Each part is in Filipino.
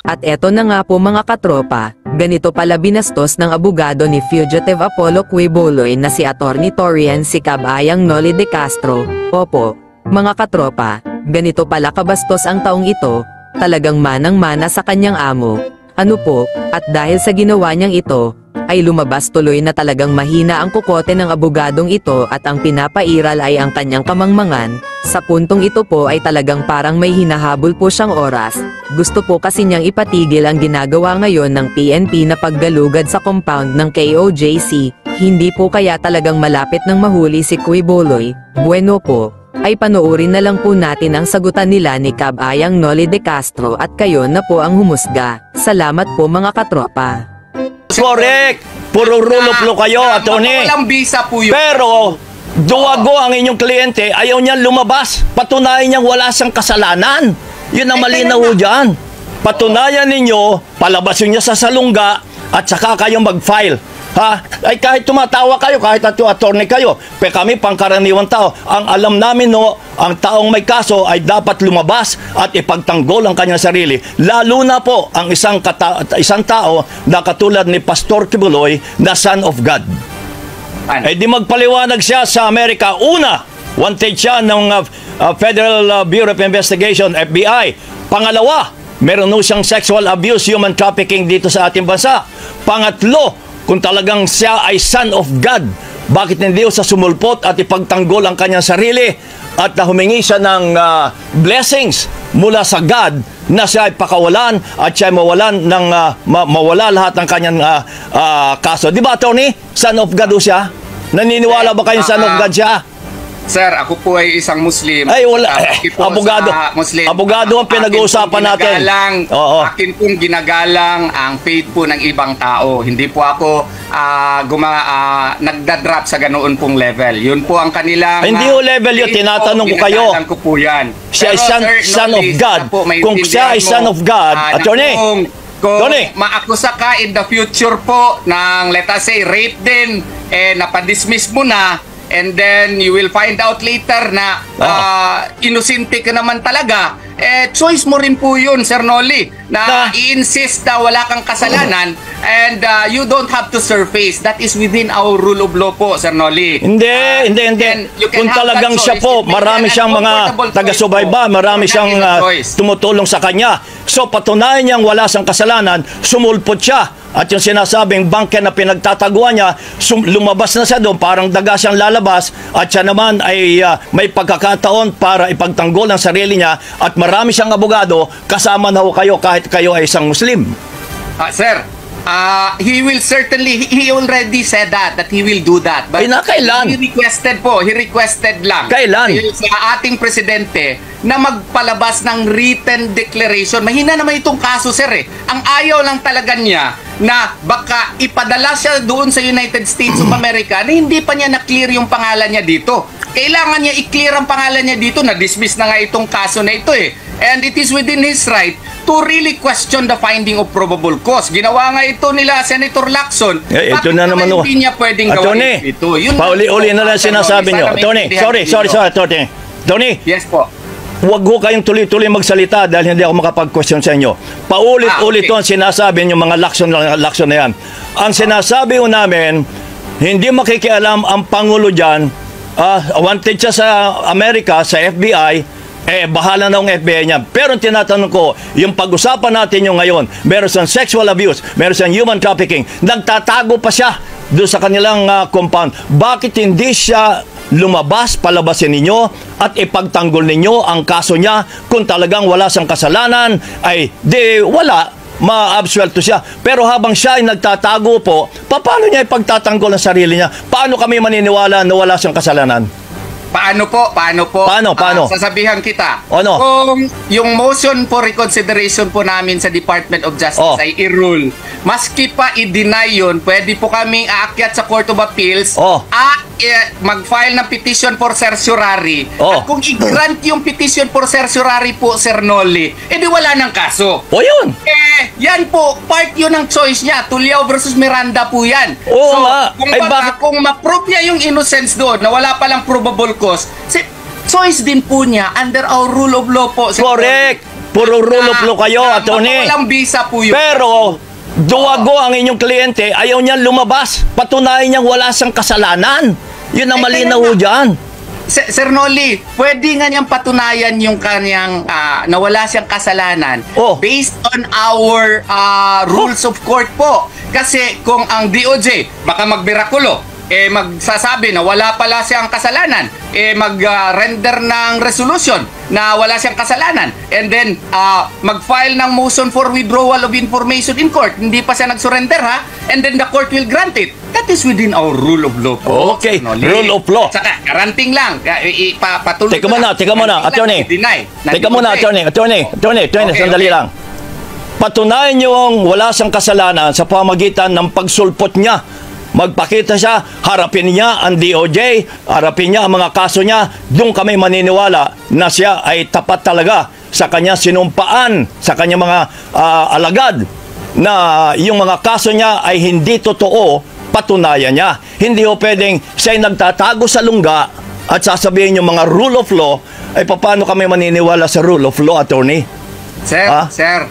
At eto na nga po mga katropa, ganito pala binastos ng abogado ni Fugitive Apollo Quiboloy na si Attorney Torian si Cabayang Noli de Castro. Opo, mga katropa, ganito pala kabastos ang taong ito, talagang manang-mana sa kanyang amo. Ano po, at dahil sa ginawa niyang ito, ay lumabas tuloy na talagang mahina ang kukote ng abogadong ito at ang pinapairal ay ang kanyang kamangmangan. Sa puntong ito po ay talagang parang may hinahabol po siyang oras. Gusto po kasi niyang ipatigil ang ginagawa ngayon ng PNP na paggalugad sa compound ng KOJC. Hindi po kaya talagang malapit ng mahuli si Quiboloy. Bueno po, ay panoorin na lang po natin ang sagutan nila ni Cabayang Noli de Castro at kayo na po ang humusga. Salamat po mga katropa. Correct! Puro ruloplo kayo, attorney. Walang visa po yun. Pero, duwago ang inyong kliyente, ayaw niyang lumabas. Patunayan niyang wala siyang kasalanan. Yun ang malinaw dyan. Patunayan ninyo, palabasin niya sa salungga, at saka kayo mag-file. Ha? Ay kahit tumatawa kayo, kahit attorney kayo, pero kami pangkaraniwang tao, ang alam namin no, ang taong may kaso ay dapat lumabas at ipagtanggol ang kanyang sarili. Lalo na po ang isang tao na katulad ni Pastor Quiboloy na Son of God. Eh di magpaliwanag siya sa Amerika. Una, wanted siya ng Federal Bureau of Investigation, FBI. Pangalawa, meron no siyang sexual abuse, human trafficking dito sa ating bansa. Pangatlo, kung talagang siya ay Son of God, bakit hindi siya sumulpot at ipagtanggol ang kanyang sarili at humingi siya ng blessings mula sa God na siya ay pakawalan at siya ay mawalan ng mawala lahat ng kanyang kaso. Di ba, Tony? Son of God siya? Naniniwala ba kayong Son of God siya? Sir, ako po ay isang Muslim. Ay, wala. Abogado. Muslim. Abogado ang pinag-uusapan natin. Akin pong ginagalang ang faith po ng ibang tao. Hindi po ako nagdadrop sa ganoon pong level. Yun po ang kanilang... Hindi o level yun. Tinatanong ko kayo. Ginagalang ko po yan. Siya ay son of God. Kung siya ay Son of God, attorney, kung maakusa ka in the future po ng, let us say, rape din, napadismiss mo na, and then you will find out later na inosente ka naman talaga, choice mo rin po yun, Sir Noli, na i-insist na wala kang kasalanan and you don't have to surface. That is within our rule of law po, Sir Noli. Hindi. Kung talagang siya po, marami siyang mga taga-subayba, marami siyang tumutulong sa kanya. So, patunayan niyang wala siyang kasalanan, sumulpot siya. At yung sinasabing bunker na pinagtataguan niya, lumabas na siya doon, parang daga siyang lalabas, at siya naman ay may pagkakataon para ipagtanggol ang sarili niya, at marami siyang abogado, kasama na ho kayo kahit kayo ay isang Muslim. Sir, he will certainly, he already said that he will do that. But kailan? He requested lang. Kailan? Sa ating presidente na magpalabas ng written declaration. Mahina naman itong kaso, sir Ang ayaw lang talaga niya na baka ipadala siya doon sa United States of America na hindi pa niya na-clear yung pangalan niya dito. Kailangan niya i-clear ang pangalan niya dito. Na-dismiss na nga itong kaso na ito And it is within his right to really question the finding of probable cause. Ginawa nga ito nila Senator Lacson. Ito na naman hindi niya pwedeng gawin ito? Pauli-uli na lang sinasabi niyo. Sorry, Tony. Yes po. Huwag ho kayong tuloy-tuloy magsalita dahil hindi ako makapag-question sa inyo. Paulit-ulit ang sinasabi yung mga lakson na yan. Ang sinasabi ho namin, hindi makikialam ang Pangulo dyan. Wanted siya sa Amerika, sa FBI, bahala na ang FBI niya. Pero tinatanong ko, yung pag-usapan natin yung ngayon, meron siyang sexual abuse, meron siyang human trafficking, nagtatago pa siya doon sa kanilang compound. Bakit hindi siya lumabas, palabasin ninyo at ipagtanggol ninyo ang kaso niya? Kung talagang wala siyang kasalanan, ay di wala, ma-absuelto siya. Pero habang siya ay nagtatago po, paano niya ipagtatanggol ang sarili niya? Paano kami maniniwala na wala siyang kasalanan? Paano po? Paano? Sasabihan kita. Ano? Kung yung motion for reconsideration po namin sa Department of Justice ay i-rule, maski pa i-deny yun, pwede po kaming aakyat sa Court of Appeals at mag-file ng petition for certiorari. At kung i-grant yung petition for certiorari po, Sir Noli, edi wala ng kaso. Yun. Yan po, part yun ng choice niya. Tuliao versus Miranda po yan. Kung ma-prove niya yung innocence doon, na wala palang probable cause, choice din po niya under our rule of law po. Correct. Puro rule of law kayo, na attorney. mapawalang visa po yun. Pero, duwago ang inyong kliyente, ayaw niyan lumabas. Patunayan niyang wala siyang kasalanan. Yun ang Eh, malinaw kaya nga. dyan. Sir Noli, pwede nga niyang patunayan yung kanyang na wala siyang kasalanan Oh. based on our rules of court po. Kasi kung ang DOJ baka magbirakulo, magsasabi na wala pala siyang kasalanan, mag-render ng resolution na wala siyang kasalanan, and then mag-file ng motion for withdrawal of information in court, hindi pa siya nag-surrender ha, and then the court will grant it. That is within our rule of law po. Okay, Noli. rule of law. Saka, garanting lang. Patuloy Teka muna, attorney. Teka muna, attorney, sandali lang. Patunayan niyo ang wala siyang kasalanan sa pamagitan ng pagsulpot niya. Magpakita siya, harapin niya ang DOJ, harapin niya ang mga kaso niya. Doon kami maniniwala na siya ay tapat talaga sa kanya sinumpaan, sa kanya mga alagad, na yung mga kaso niya ay hindi totoo, patunayan niya. Hindi ho pwedeng siya'y nagtatago sa lungga at sasabihin yung mga rule of law, ay paano kami maniniwala sa rule of law, attorney? Sir, Ah? sir,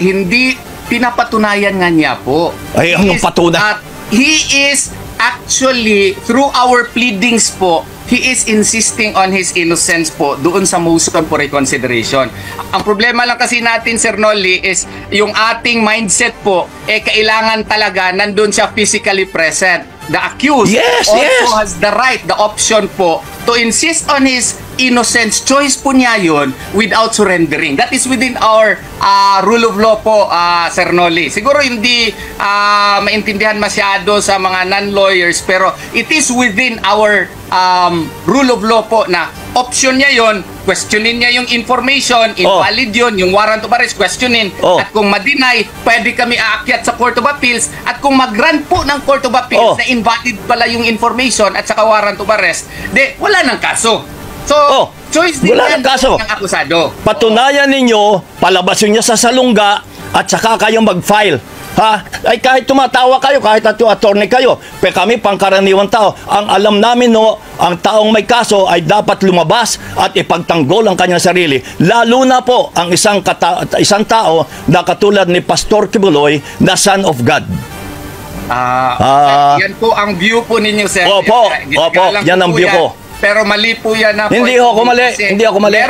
hindi pinapatunayan nga niya po. Ay, anong patunay? He is actually, through our pleadings po, he is insisting on his innocence po doon sa motion for reconsideration. Ang problema lang kasi natin, Sir Noli, is yung ating mindset po, kailangan talaga nandun siya physically present. The accused Yes, also yes. has the right, the option po, to insist on his innocence. Choice po niya yun without surrendering. That is within our rule of law po, Sir Noli. Siguro hindi maintindihan masyado sa mga non-lawyers, pero it is within our rule of law po na option niya yon, questionin niya yung information, invalid yun, yung warrant of arrest, questionin. At kung ma-deny, pwede kami aakyat sa Court of Appeals. At kung mag-grant po ng Court of Appeals na invalid pala yung information at saka warrant of arrest, wala nang kaso. So, choice din wala yan nang kaso. ng akusado. Patunayan ninyo, palabasin niya sa salungga at saka kayong mag-file. Ha? Ay kahit tumatawa kayo, kahit attorney kayo, pero kami pangkaraniwang tao, ang alam namin no, ang taong may kaso ay dapat lumabas at ipagtanggol ang kanyang sarili. Lalo na po ang isang tao na katulad ni Pastor Kibuloy na Son of God. Yan po ang view po ninyo, sir. Opo, yan ang view ko. Pero mali po yan na Hindi ako mali. Hindi ako mali.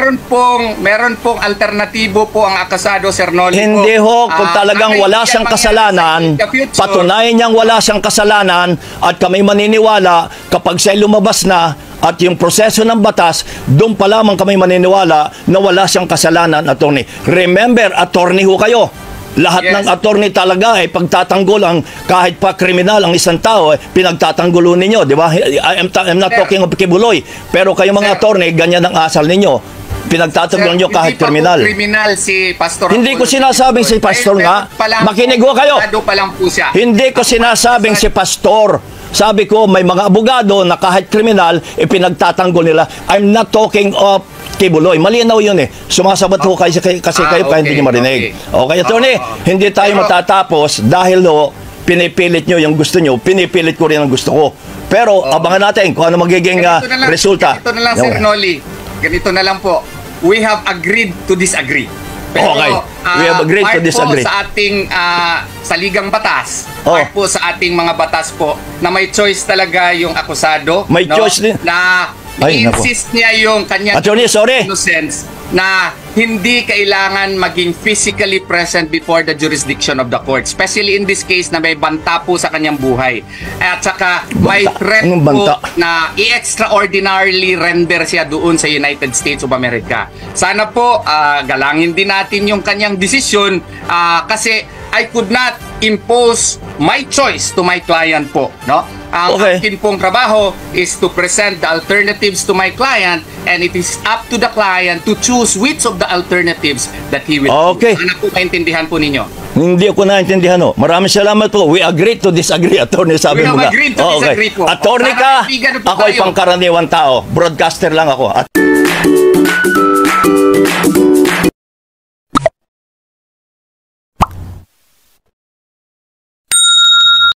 Meron pong alternatibo po ang akasado, Sir Noli. Hindi ho, kung talagang wala siyang kasalanan, patunayan niyang wala siyang kasalanan at kami maniniwala kapag siya lumabas na at yung proseso ng batas, doon pa lamang kami maniniwala na wala siyang kasalanan, attorney. Remember, attorney ho kayo. Lahat ng attorney talaga ay pagtatanggol ang kahit pa kriminal ang isang tao, pinagtatanggulo ninyo, di ba? I'm not talking of Kibuloy, pero kayo mga attorney, ganyan ang asal ninyo. Pinagtatanggol nyo kahit kriminal. Hindi pa po kriminal si Pastor. Hindi ko sinasabing si Pastor nga. Makinig ho kayo. Hindi ko sinasabing si Pastor. Sabi ko, may mga abogado na kahit kriminal, pinagtatanggol nila. I'm not talking of Kibuloy. Malinaw yun eh. Sumasabat ho kayo kasi kayo pa hindi nyo marinig. Okay, attorney, hindi tayo matatapos dahil pinipilit nyo yung gusto nyo, pinipilit ko rin ang gusto ko. Pero abangan natin kung ano magiging resulta. Ganito na lang, Sir Noli. Ganito na lang po. We have agreed to disagree. Pero, okay. We have agreed to disagree. Part po sa ating saligang batas, part po sa ating mga batas po, na may choice talaga yung akusado. May choice din. Na i-insist niya yung kanyang innocence na hindi kailangan maging physically present before the jurisdiction of the court. Especially in this case na may banta po sa kanyang buhay. At saka may threat po na i-extraordinarily render siya doon sa United States of America. Sana po galangin din natin yung kanyang desisyon kasi I could not impose my choice to my client po, no? Ang akin pong trabaho is to present the alternatives to my client, and it is up to the client to choose which of the alternatives that he will choose. Sana po maintindihan po ninyo. Hindi ako naintindihan ho. Maraming salamat po. We agree to disagree, attorney, sabi mo nga. We have agreed to disagree po. Attorney ka, ako ay pangkaraniwang tao. Broadcaster lang ako.